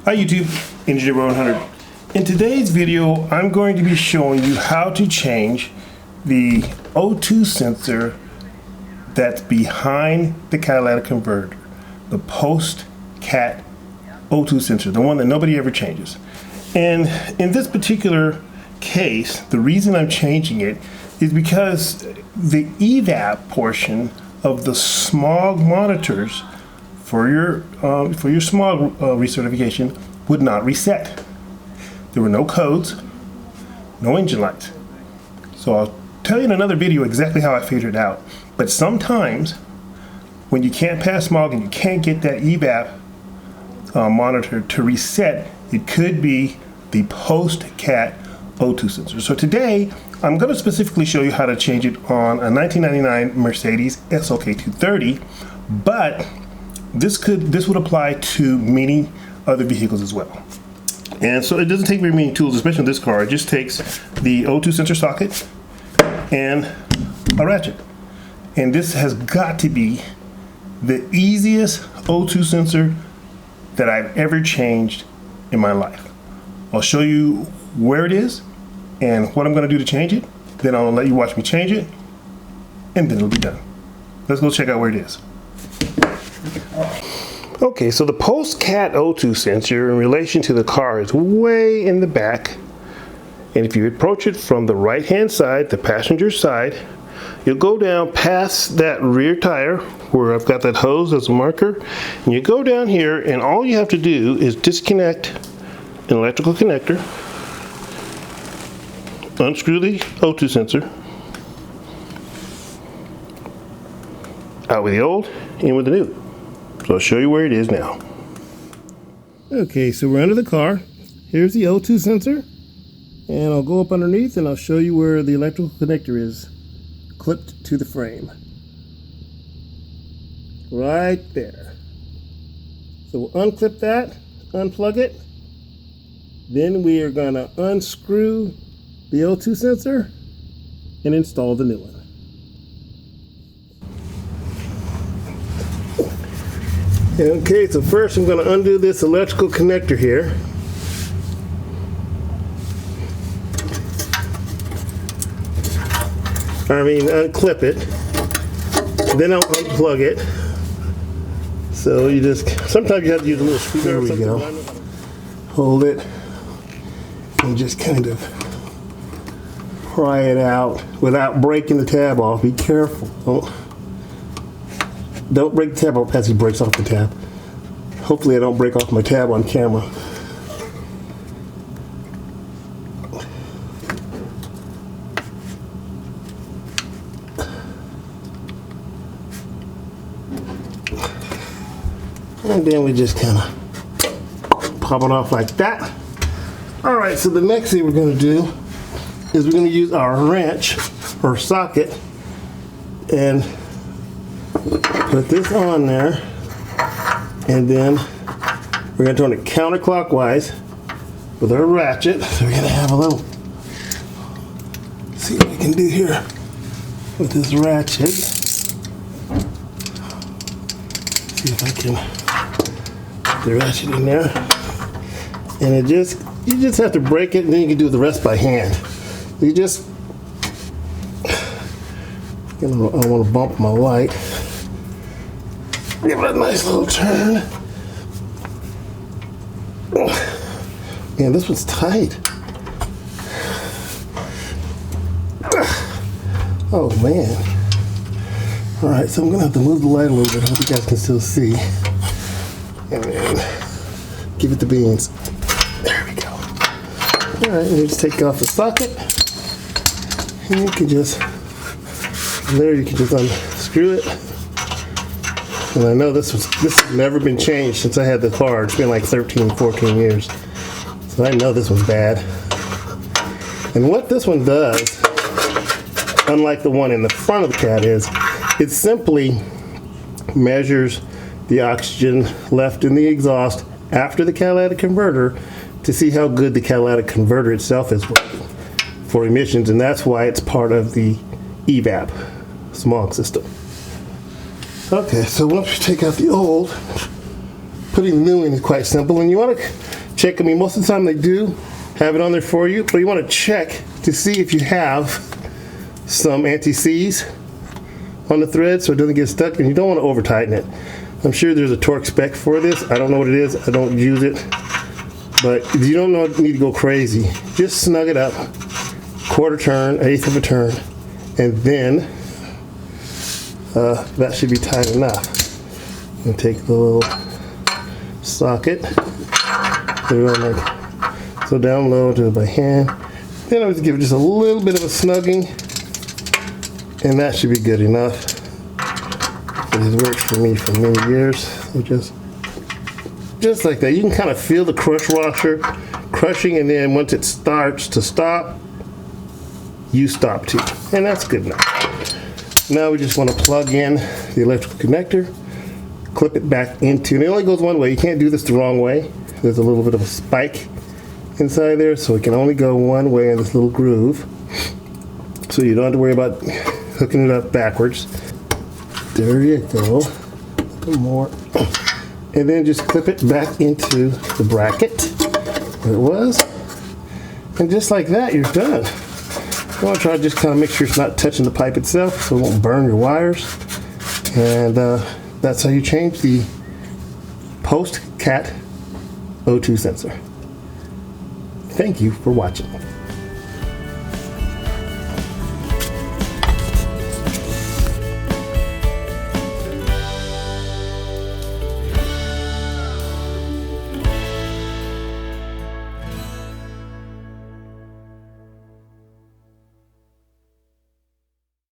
Hi YouTube, Engineer 100. In today's video, I'm going to be showing you how to change the O2 sensor that's behind the catalytic converter, the post-cat O2 sensor, the one that nobody ever changes. And in this particular case, the reason I'm changing it is because the evap portion of the smog monitors for your smog recertification would not reset. There were no codes, no engine lights. So I'll tell you in another video exactly how I figured it out. But sometimes when you can't pass smog and you can't get that evap monitor to reset, it could be the post-cat O2 sensor. So today I'm going to specifically show you how to change it on a 1999 Mercedes SLK230, but this would apply to many other vehicles as well. And so it doesn't take very many tools, especially in this car. It just takes the O2 sensor socket and a ratchet. And this has got to be the easiest O2 sensor that I've ever changed in my life. I'll show you where it is and what I'm going to do to change it. Then I'll let you watch me change it, and then it'll be done. Let's go check out where it is. Okay, so the post-cat O2 sensor in relation to the car is way in the back. And if you approach it from the right-hand side, the passenger side, you'll go down past that rear tire where I've got that hose as a marker. And you go down here, and all you have to do is disconnect an electrical connector, unscrew the O2 sensor, out with the old, in with the new. So I'll show you where it is now. Okay, so we're under the car. Here's the O2 sensor. And I'll go up underneath and I'll show you where the electrical connector is clipped to the frame. Right there. So we'll unclip that, unplug it. Then we are going to unscrew the O2 sensor and install the new one. Okay, so first I'm going to undo this electrical connector here. Unclip it. Then I'll unplug it. So you just, sometimes you have to use a little screwdriver. There we go. Hold it and just kind of pry it out without breaking the tab off. Be careful. Don't break the tab off as he breaks off the tab. Hopefully I don't break off my tab on camera. And then we just kind of pop it off like that. Alright, so the next thing we're going to do is we're going to use our wrench or socket and put this on there, and then we're going to turn it counterclockwise with our ratchet. So we're going to have a little, see what we can do here with this ratchet. See if I can put the ratchet in there. And you just have to break it, and then you can do the rest by hand. You just, I want to bump my light. Give it a nice little turn. Man, this one's tight. Oh man. Alright, so I'm gonna have to move the light a little bit. I hope you guys can still see. And then give it the beans. There we go. Alright, and you just take off the socket. And you can just, there you can just unscrew it. And I know this has never been changed since I had the car. It's been like 13, 14 years. So I know this one's bad. And what this one does, unlike the one in the front of the cat, is it simply measures the oxygen left in the exhaust after the catalytic converter to see how good the catalytic converter itself is working for emissions. And that's why it's part of the evap smog system. Okay, so once we take out the old, putting the new in is quite simple, and you want to check. I mean, most of the time they do have it on there for you, but you want to check to see if you have some anti-seize on the thread so it doesn't get stuck, and you don't want to over tighten it. I'm sure there's a torque spec for this. I don't know what it is. I don't use it. But you don't need to go crazy. Just snug it up, quarter turn, eighth of a turn, and then that should be tight enough. And take the little socket, put it on like so, down low, do it by hand. Then I would give it just a little bit of a snugging, and that should be good enough. It has worked for me for many years. So just like that. You can kind of feel the crush washer crushing, and then once it starts to stop, you stop too. And that's good enough. Now we just want to plug in the electrical connector, clip it back into, and it only goes one way. You can't do this the wrong way. There's a little bit of a spike inside there, so it can only go one way in this little groove. So you don't have to worry about hooking it up backwards. There you go. A little more. And then just clip it back into the bracket where it was. And just like that, you're done. You want to try to just kind of make sure it's not touching the pipe itself so it won't burn your wires. And that's how you change the post-cat O2 sensor. Thank you for watching.